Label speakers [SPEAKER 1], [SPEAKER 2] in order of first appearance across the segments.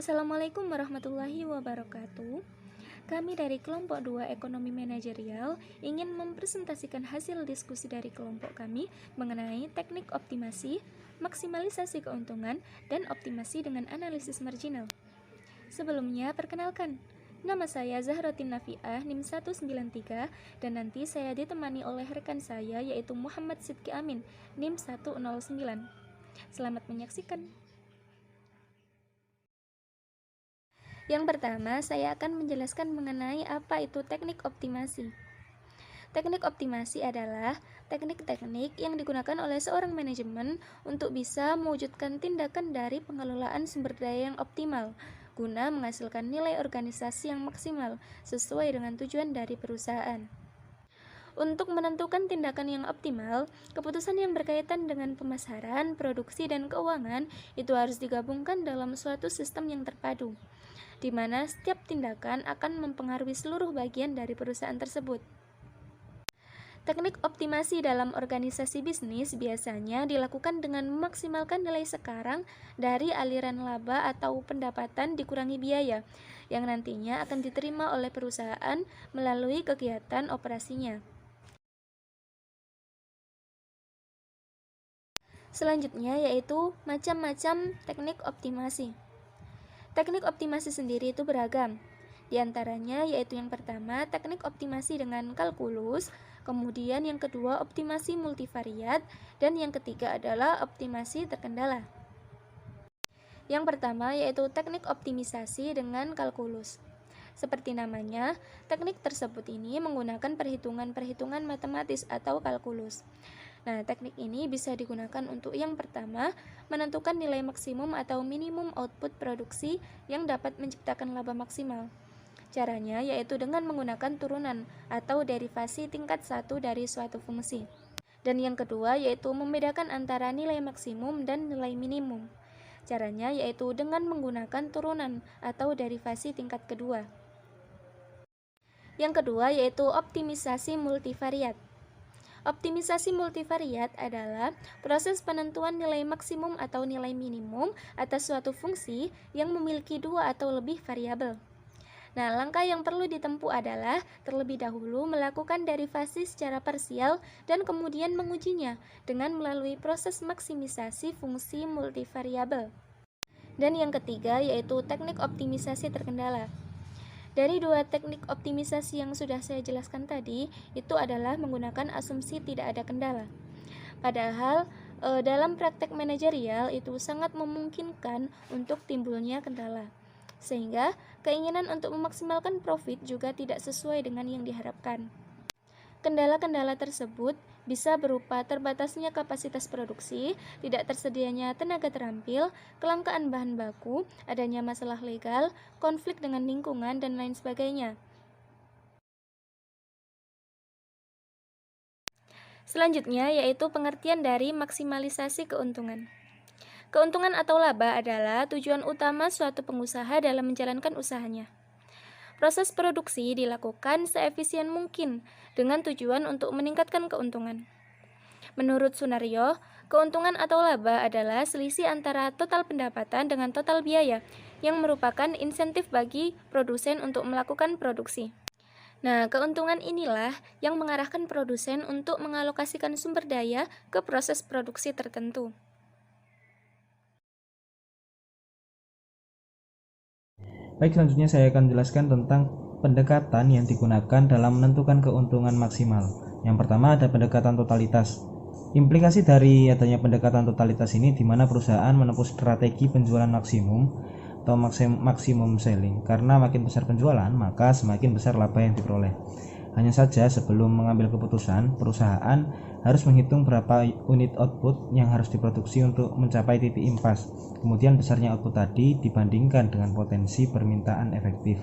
[SPEAKER 1] Assalamualaikum warahmatullahi wabarakatuh. Kami dari kelompok 2 Ekonomi Manajerial ingin mempresentasikan hasil diskusi dari kelompok kami mengenai teknik optimasi, maksimalisasi keuntungan, dan optimasi dengan analisis marginal. Sebelumnya, perkenalkan, nama saya Zahrotin Nafiah, NIM 193, dan nanti saya ditemani oleh rekan saya yaitu Muhammad Sidki Amin, NIM 109. Selamat menyaksikan. Yang pertama, saya akan menjelaskan mengenai apa itu teknik optimasi. Teknik optimasi adalah teknik-teknik yang digunakan oleh seorang manajemen untuk bisa mewujudkan tindakan dari pengelolaan sumber daya yang optimal, guna menghasilkan nilai organisasi yang maksimal sesuai dengan tujuan dari perusahaan. Untuk menentukan tindakan yang optimal, keputusan yang berkaitan dengan pemasaran, produksi, dan keuangan itu harus digabungkan dalam suatu sistem yang terpadu, di mana setiap tindakan akan mempengaruhi seluruh bagian dari perusahaan tersebut. Teknik optimasi dalam organisasi bisnis biasanya dilakukan dengan memaksimalkan nilai sekarang dari aliran laba atau pendapatan dikurangi biaya, yang nantinya akan diterima oleh perusahaan melalui kegiatan operasinya. Selanjutnya yaitu macam-macam teknik optimasi. Teknik optimasi sendiri itu beragam. Di antaranya yaitu yang pertama teknik optimasi dengan kalkulus, kemudian yang kedua optimasi multivariat, dan yang ketiga adalah optimasi terkendala. Yang pertama yaitu teknik optimisasi dengan kalkulus. Seperti namanya, teknik tersebut ini menggunakan perhitungan-perhitungan matematis atau kalkulus. Nah, teknik ini bisa digunakan untuk yang pertama, menentukan nilai maksimum atau minimum output produksi yang dapat menciptakan laba maksimal. Caranya yaitu dengan menggunakan turunan atau derivasi tingkat 1 dari suatu fungsi. Dan yang kedua yaitu membedakan antara nilai maksimum dan nilai minimum. Caranya yaitu dengan menggunakan turunan atau derivasi tingkat kedua. Yang kedua yaitu optimisasi multivariat. Optimisasi multivariat adalah proses penentuan nilai maksimum atau nilai minimum atas suatu fungsi yang memiliki dua atau lebih variabel. Nah, langkah yang perlu ditempuh adalah terlebih dahulu melakukan derivasi secara parsial dan kemudian mengujinya dengan melalui proses maksimisasi fungsi multivariabel. Dan yang ketiga yaitu teknik optimisasi terkendala. Dari dua teknik optimisasi yang sudah saya jelaskan tadi, itu adalah menggunakan asumsi tidak ada kendala. Padahal, dalam praktek manajerial itu sangat memungkinkan untuk timbulnya kendala. Sehingga, keinginan untuk memaksimalkan profit juga tidak sesuai dengan yang diharapkan. Kendala-kendala tersebut bisa berupa terbatasnya kapasitas produksi, tidak tersedianya tenaga terampil, kelangkaan bahan baku, adanya masalah legal, konflik dengan lingkungan, dan lain sebagainya. Selanjutnya yaitu pengertian dari maksimalisasi keuntungan. Keuntungan atau laba adalah tujuan utama suatu pengusaha dalam menjalankan usahanya. Proses produksi dilakukan seefisien mungkin dengan tujuan untuk meningkatkan keuntungan. Menurut Sunario, keuntungan atau laba adalah selisih antara total pendapatan dengan total biaya yang merupakan insentif bagi produsen untuk melakukan produksi. Nah, keuntungan inilah yang mengarahkan produsen untuk mengalokasikan sumber daya ke proses produksi tertentu.
[SPEAKER 2] Baik, selanjutnya saya akan jelaskan tentang pendekatan yang digunakan dalam menentukan keuntungan maksimal. Yang pertama ada pendekatan totalitas. Implikasi dari adanya pendekatan totalitas ini di mana perusahaan menempuh strategi penjualan maksimum atau maksimum selling. Karena makin besar penjualan, maka semakin besar laba yang diperoleh. Hanya saja sebelum mengambil keputusan, perusahaan harus menghitung berapa unit output yang harus diproduksi untuk mencapai titik impas. Kemudian besarnya output tadi dibandingkan dengan potensi permintaan efektif.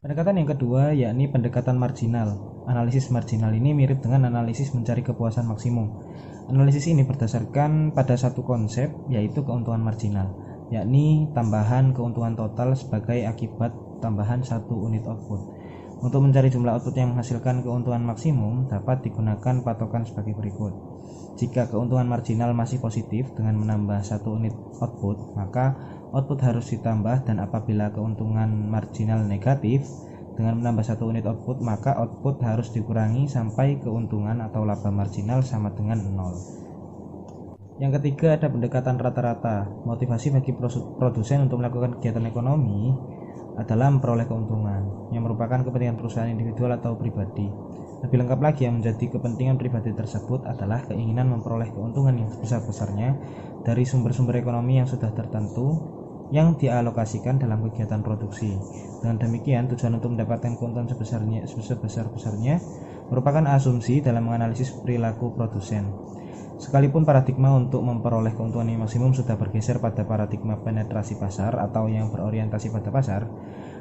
[SPEAKER 2] Pendekatan yang kedua yakni pendekatan marginal. Analisis marginal ini mirip dengan analisis mencari kepuasan maksimum. Analisis ini berdasarkan pada satu konsep yaitu keuntungan marginal, yakni tambahan keuntungan total sebagai akibat tambahan satu unit output. Untuk mencari jumlah output yang menghasilkan keuntungan maksimum dapat digunakan patokan sebagai berikut. Jika keuntungan marginal masih positif dengan menambah 1 unit output, maka output harus ditambah, dan apabila keuntungan marginal negatif dengan menambah 1 unit output, maka output harus dikurangi sampai keuntungan atau laba marginal sama dengan 0. Yang ketiga ada pendekatan rata-rata. Motivasi bagi produsen untuk melakukan kegiatan ekonomi adalah memperoleh keuntungan yang merupakan kepentingan perusahaan individual atau pribadi. Lebih lengkap lagi, yang menjadi kepentingan pribadi tersebut adalah keinginan memperoleh keuntungan yang sebesar-besarnya dari sumber-sumber ekonomi yang sudah tertentu yang dialokasikan dalam kegiatan produksi. Dengan demikian, tujuan untuk mendapatkan keuntungan sebesar-besarnya merupakan asumsi dalam menganalisis perilaku produsen. Sekalipun paradigma untuk memperoleh keuntungan yang maksimum sudah bergeser pada paradigma penetrasi pasar atau yang berorientasi pada pasar,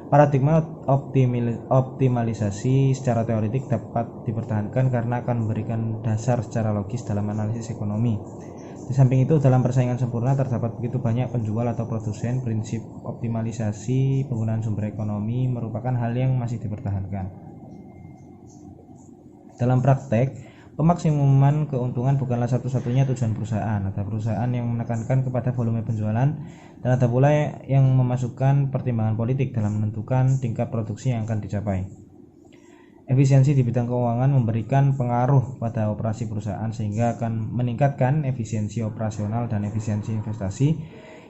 [SPEAKER 2] paradigma optimalisasi secara teoretik dapat dipertahankan karena akan memberikan dasar secara logis dalam analisis ekonomi. Di samping itu, dalam persaingan sempurna terdapat begitu banyak penjual atau produsen, prinsip optimalisasi penggunaan sumber ekonomi merupakan hal yang masih dipertahankan. Dalam praktek, pemaksimuman keuntungan bukanlah satu-satunya tujuan perusahaan. Ada perusahaan yang menekankan kepada volume penjualan, dan ada pula yang memasukkan pertimbangan politik dalam menentukan tingkat produksi yang akan dicapai. Efisiensi di bidang keuangan memberikan pengaruh pada operasi perusahaan sehingga akan meningkatkan efisiensi operasional dan efisiensi investasi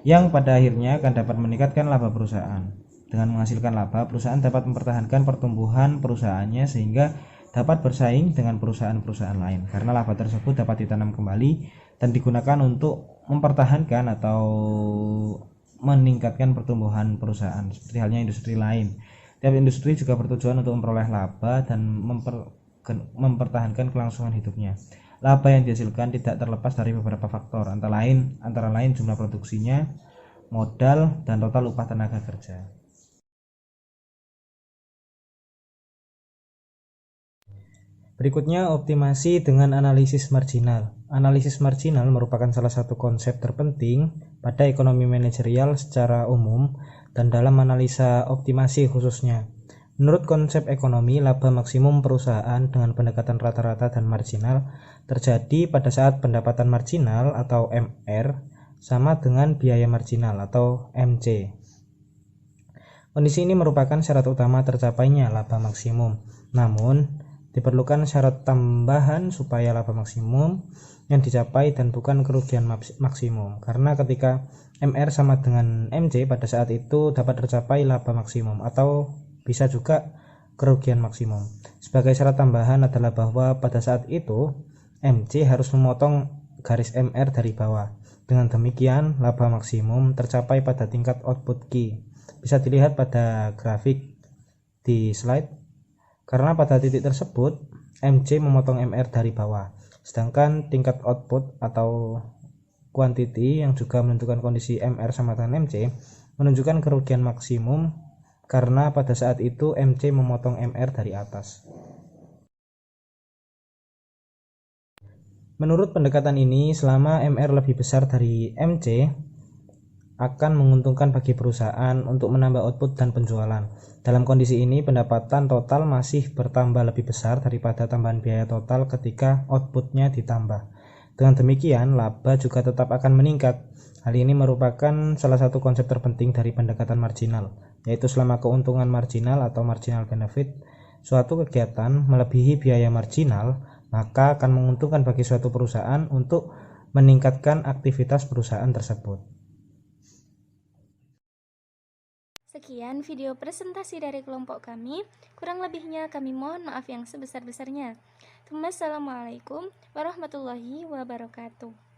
[SPEAKER 2] yang pada akhirnya akan dapat meningkatkan laba perusahaan. Dengan menghasilkan laba, perusahaan dapat mempertahankan pertumbuhan perusahaannya sehingga dapat bersaing dengan perusahaan-perusahaan lain, karena laba tersebut dapat ditanam kembali dan digunakan untuk mempertahankan atau meningkatkan pertumbuhan perusahaan, seperti halnya industri lain. Tiap industri juga bertujuan untuk memperoleh laba dan mempertahankan kelangsungan hidupnya. Laba yang dihasilkan tidak terlepas dari beberapa faktor, antara lain jumlah produksinya, modal, dan total upah tenaga kerja. Berikutnya, optimasi dengan analisis marginal. Analisis marginal merupakan salah satu konsep terpenting pada ekonomi manajerial secara umum dan dalam analisa optimasi khususnya. Menurut konsep ekonomi, laba maksimum perusahaan dengan pendekatan rata-rata dan marginal terjadi pada saat pendapatan marginal atau MR sama dengan biaya marginal atau MC. Kondisi ini merupakan syarat utama tercapainya laba maksimum. Namun, diperlukan syarat tambahan supaya laba maksimum yang dicapai dan bukan kerugian maksimum, karena ketika MR sama dengan MC pada saat itu dapat tercapai laba maksimum atau bisa juga kerugian maksimum. Sebagai syarat tambahan adalah bahwa pada saat itu MC harus memotong garis MR dari bawah. Dengan demikian laba maksimum tercapai pada tingkat output key. Bisa dilihat pada grafik di slide. Karena pada titik tersebut MC memotong MR dari bawah, sedangkan tingkat output atau quantity yang juga menentukan kondisi MR sama dengan MC menunjukkan kerugian maksimum karena pada saat itu MC memotong MR dari atas. Menurut pendekatan ini, selama MR lebih besar dari MC akan menguntungkan bagi perusahaan untuk menambah output dan penjualan. Dalam kondisi ini, pendapatan total masih bertambah lebih besar daripada tambahan biaya total ketika outputnya ditambah. Dengan demikian, laba juga tetap akan meningkat. Hal ini merupakan salah satu konsep terpenting dari pendekatan marginal, yaitu selama keuntungan marginal atau marginal benefit suatu kegiatan melebihi biaya marginal, maka akan menguntungkan bagi suatu perusahaan untuk meningkatkan aktivitas perusahaan tersebut.
[SPEAKER 1] Sekian video presentasi dari kelompok kami. Kurang lebihnya kami mohon maaf yang sebesar-besarnya. Wassalamualaikum warahmatullahi wabarakatuh.